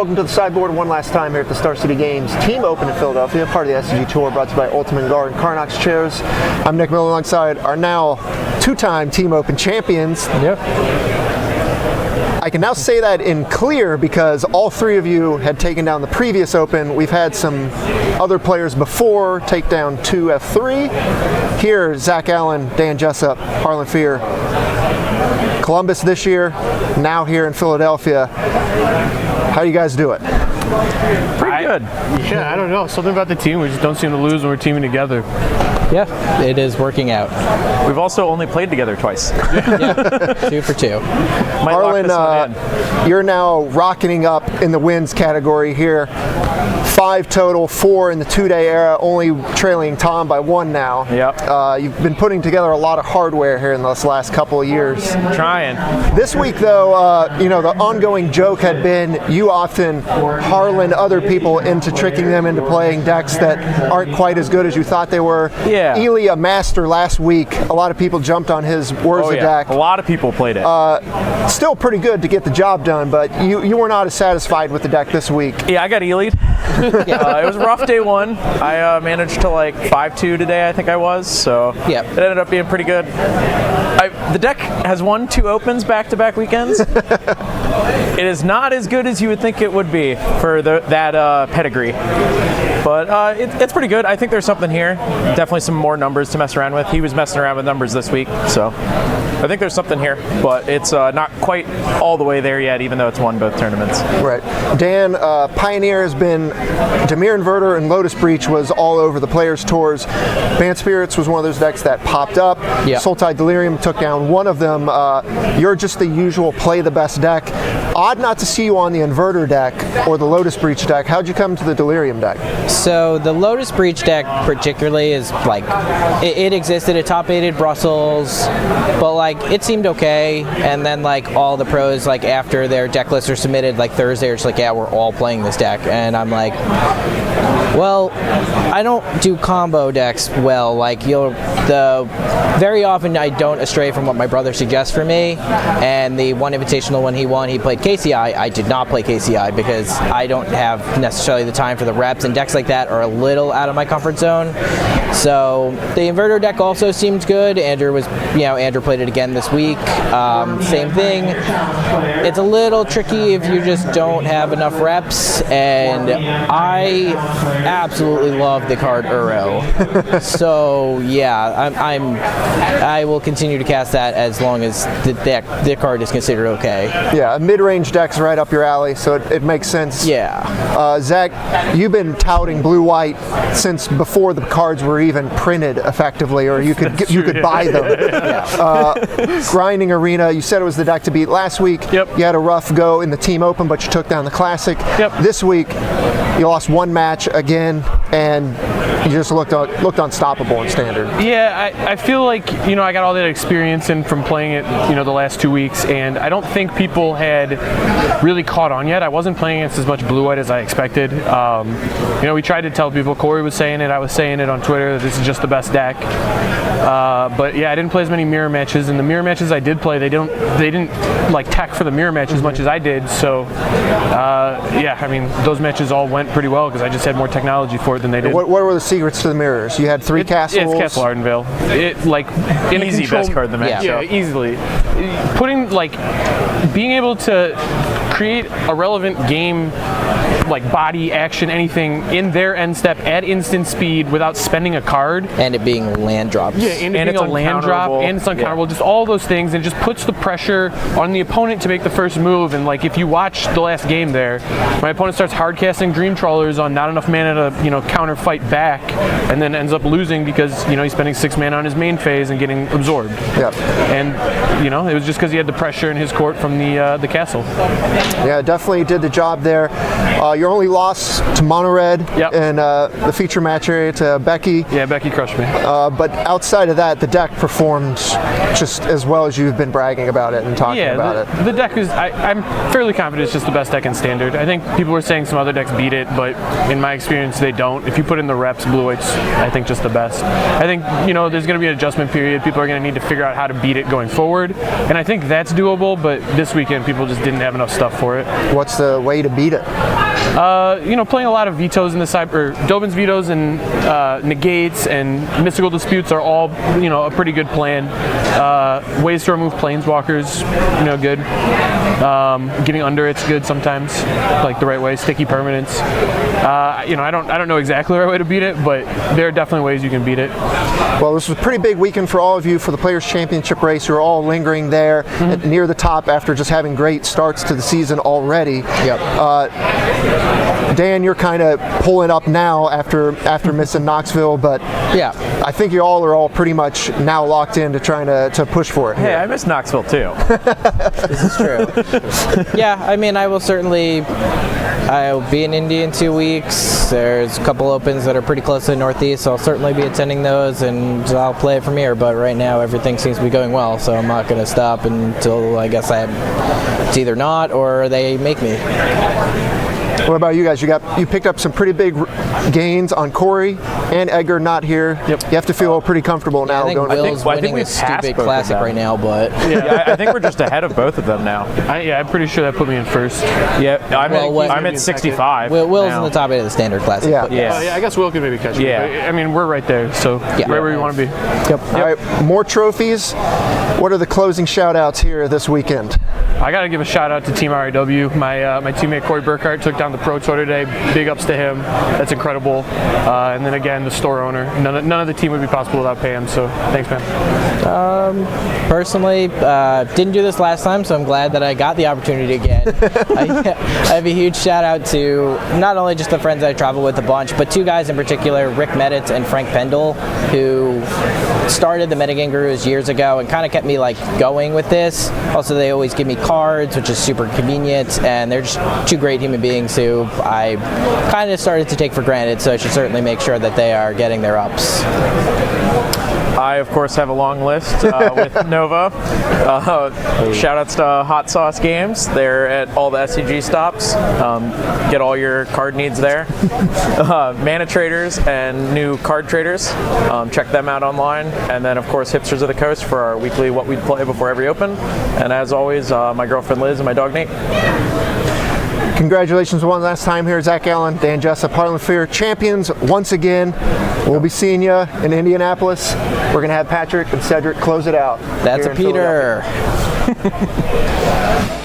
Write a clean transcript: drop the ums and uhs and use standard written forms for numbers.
welcome to the sideboard one last time here at the Star City Games Team Open in Philadelphia, part of the SCG Tour brought to you by Ultimate Guard and Carnox Chairs. I'm Nick Miller alongside our now two-time Team Open champions. Yep. I can now say that in clear because all three of you had taken down the previous Open. We've had some other players before take down 2F3. Here, Zach Allen, Dan Jessup, Harlan Fear. Columbus this year, now here in Philadelphia. How do you guys do it? Pretty good. Yeah, I don't know. Something about the team. We just don't seem to lose when we're teaming together. Yeah, it is working out. We've also only played together twice. Yeah, 2 for 2. Harlan, you're now rocketing up in the wins category here. 5 total, 4 in the 2-day era, only trailing Tom by 1 now. Yep. You've been putting together a lot of hardware here in this last couple of years. Trying. This week, though, the ongoing joke had been you often Harlan other people into tricking them into playing decks that aren't quite as good as you thought they were. Yeah. Ely, a master last week. A lot of people jumped on his Wurza deck. A lot of people played it. Still pretty good to get the job done, but you were not as satisfied with the deck this week. Yeah, I got Ely'd. It was a rough day one. I managed to 5-2 today, I think I was, so yep. It ended up being pretty good. The deck has won 2 opens back-to-back weekends. It is not as good as you would think it would be for that pedigree. But it's pretty good. I think there's something here. Definitely some more numbers to mess around with. He was messing around with numbers this week, so I think there's something here. But it's not quite all the way there yet, even though it's won both tournaments. Right. Dan, Pioneer has been Dimir Inverter and Lotus Breach was all over the Players' Tours. Band Spirits was one of those decks that popped up. Yep. Sultai Delirium took down one of them. You're just the usual play the best deck. Odd not to see you on the Inverter deck or the Lotus Breach deck. How'd you come to the Delirium deck? So the Lotus Breach deck particularly is it existed, it top-8'd Brussels, but it seemed okay, and then all the pros after their deck lists are submitted Thursday are just yeah, we're all playing this deck, and I'm like, well, I don't do combo decks well. Very often I don't astray from what my brother suggests for me, and the one invitational when he won, he played KCI. I did not play KCI because I don't have necessarily the time for the reps, and decks like that are a little out of my comfort zone. So the Inverter deck also seemed good. Andrew played it again this week. Same thing. It's a little tricky if you just don't have enough reps, and I absolutely love the card Uro. So yeah, I will continue to cast that as long as the card is considered okay. Yeah, a mid-range deck's right up your alley, so it makes sense. Yeah. Zach, you've been touting blue-white since before the cards were even printed effectively, or you could buy them. Yeah. Grinding Arena, you said it was the deck to beat last week. Yep. You had a rough go in the Team Open, but you took down the Classic. Yep. This week, you lost 1 match again, and you just looked unstoppable in Standard. Yeah, I feel I got all that experience in from playing it, the last 2 weeks, and I don't think people had really caught on yet. I wasn't playing against as much blue-white as I expected. We tried to tell people. Corey was saying it. I was saying it on Twitter that this is just the best deck. But yeah, I didn't play as many mirror matches, and the mirror matches I did play, they didn't tech for the mirror match as much as I did. So those matches all went pretty well because I just had more technology for it than they did. What were the secrets to the mirrors? You had 3 castles. Yeah, it's Castle Ardenvale. An easy best card in the match. Yeah, easily. Being able to create a relevant game, body, action, anything in their end step at instant speed without spending a card. And it being land drops. Yeah, and it being a land drop, and it's uncounterable. Just all those things, and just puts the pressure on the opponent to make the first move. And if you watch the last game there, my opponent starts hard casting Dream Trawlers on not enough mana to counter fight back, and then ends up losing because he's spending 6 mana on his main phase and getting absorbed. Yep. And it was just because he had the pressure in his court from the castle. Yeah, definitely did the job there. Your only loss to Mono Red in the feature match area to Becky. Yeah, Becky crushed me. But outside of that, the deck performed just as well as you've been bragging about it and talking about it. The deck is, I'm fairly confident it's just the best deck in Standard. I think people were saying some other decks beat it, but in my experience, they don't. If you put in the reps, blue-white's, I think, just the best. I think, there's going to be an adjustment period. People are going to need to figure out how to beat it going forward, and I think that's doable, but this weekend, people just didn't have enough stuff enough for it. What's the way to beat it? Playing a lot of vetoes in the side, or Dobin's vetoes and negates and mystical disputes are all, a pretty good plan. Ways to remove planeswalkers, good. Getting under it's good sometimes, like the right way. Sticky permanents. I don't know exactly the right way to beat it, but there are definitely ways you can beat it. Well, this was a pretty big weekend for all of you for the Players' Championship race. You're all lingering there near the top after just having great starts to the season already. Yep. Dan, you're kind of pulling up now after missing Knoxville, but Yeah. I think you all are pretty much now locked into trying to push for it. Hey, I missed Knoxville too. This is true. Yeah, I mean, I'll be in Indy in 2 weeks. There's a couple opens that are pretty close to the Northeast, so I'll certainly be attending those, and I'll play it from here. But right now, everything seems to be going well, so I'm not going to stop until I guess it's either not or they make me. What about you guys? You picked up some pretty big gains on Corey and Edgar not here. Yep. You have to feel pretty comfortable now. I think going Will's winning we've the stupid passed both of classic them. right now, but Yeah, I think we're just ahead of both of them now. I'm pretty sure that put me in first. Yeah, Well, I'm at 65. Will's now. in the top 8 of the standard classic. Yeah. but Yeah. I guess Will can maybe catch me. Yeah. But, I mean, we're right there, so right where you want to be. All right, more trophies. What are the closing shout-outs here this weekend? I got to give a shout out to Team RAW. My teammate Corey Burkhart took down the Pro Tour today. Big ups to him. That's incredible. And then again, the store owner. None of the team would be possible without Pam. So thanks, man. Personally, didn't do this last time, so I'm glad that I got the opportunity again. I have a huge shout out to not only just the friends I travel with a bunch, but two guys in particular, Rick Meditz and Frank Pendle, who started the Metagame Gurus years ago and kind of kept me going with this. Also, they always give me cards, which is super convenient, and they're just two great human beings who I kind of started to take for granted, so I should certainly make sure that they are getting their ups. I, of course, have a long list with Nova. Shout outs to Hot Sauce Games. They're at all the SCG stops. Get all your card needs there. Mana Traders and New Card Traders. Check them out online. And then, of course, Hipsters of the Coast for our weekly What We'd Play before every open. And as always, my girlfriend Liz and my dog Nate. Congratulations one last time here, Zach Allen, Dan Jessup, Heartland Fear champions once again. We'll be seeing you in Indianapolis. We're going to have Patrick and Cedric close it out. That's a here in Peter.